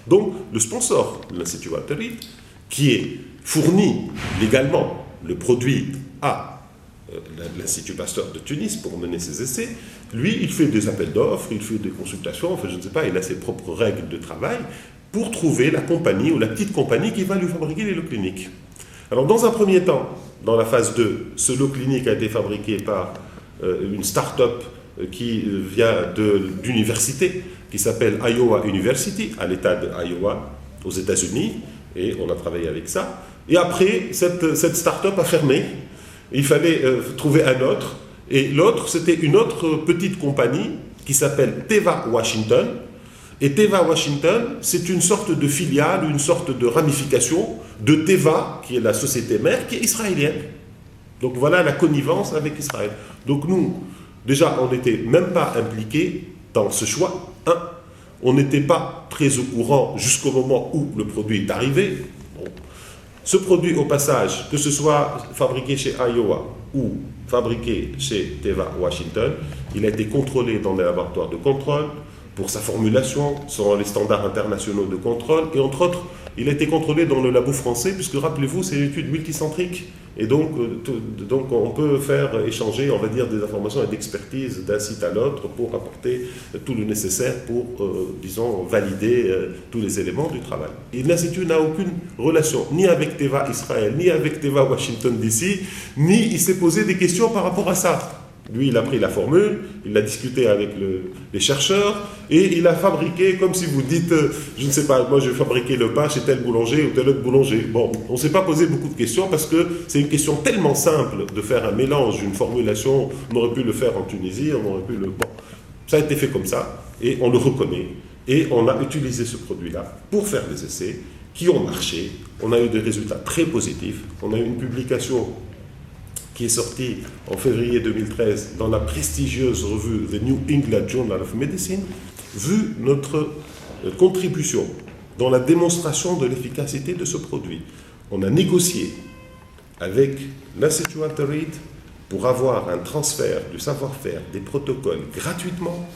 Donc, le sponsor de l'Institut Walter Reed, qui est fourni légalement le produit à l'Institut Pasteur de Tunis pour mener ses essais, lui, il fait des appels d'offres, il fait des consultations, enfin, je ne sais pas, il a ses propres règles de travail pour trouver la compagnie ou la petite compagnie qui va lui fabriquer les lots cliniques. Alors, dans un premier temps, dans la phase 2, ce lot clinique a été fabriqué par une start-up qui vient d'université, qui s'appelle Iowa University, à l'État de Iowa, aux États-Unis, et on a travaillé avec ça. Et après, cette start-up a fermé. Il fallait trouver un autre, et l'autre, c'était une autre petite compagnie qui s'appelle Teva Washington. Et Teva Washington, c'est une sorte de filiale, une sorte de ramification de Teva, qui est la société mère, qui est israélienne. Donc voilà la connivence avec Israël. Donc nous, déjà, on n'était même pas impliqués dans ce choix. On n'était pas très au courant jusqu'au moment où le produit est arrivé. Bon. Ce produit, au passage, que ce soit fabriqué chez Iowa ou fabriqué chez Teva Washington, il a été contrôlé dans des laboratoires de contrôle pour sa formulation, selon les standards internationaux de contrôle, et entre autres, il a été contrôlé dans le labo français, puisque rappelez-vous, c'est une étude multicentrique, et donc on peut faire échanger, on va dire, des informations et d'expertise d'un site à l'autre pour apporter tout le nécessaire pour, disons, valider tous les éléments du travail. Et l'Institut n'a aucune relation, ni avec Teva Israël, ni avec Teva Washington DC, ni il s'est posé des questions par rapport à ça. Lui, il a pris la formule, il a discuté avec les chercheurs, et il a fabriqué, comme si vous dites, je ne sais pas, moi je vais fabriquer le pain chez tel boulanger ou tel autre boulanger. Bon, on ne s'est pas posé beaucoup de questions parce que c'est une question tellement simple de faire un mélange, une formulation. On aurait pu le faire en Tunisie, on aurait pu le... Bon, ça a été fait comme ça, et on le reconnaît. Et on a utilisé ce produit-là pour faire des essais qui ont marché. On a eu des résultats très positifs. On a eu une publication qui est sorti en février 2013 dans la prestigieuse revue The New England Journal of Medicine, vu notre contribution dans la démonstration de l'efficacité de ce produit. On a négocié avec l'Institut Walter Reed pour avoir un transfert du savoir-faire, des protocoles gratuitement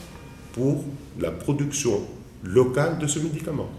pour la production locale de ce médicament.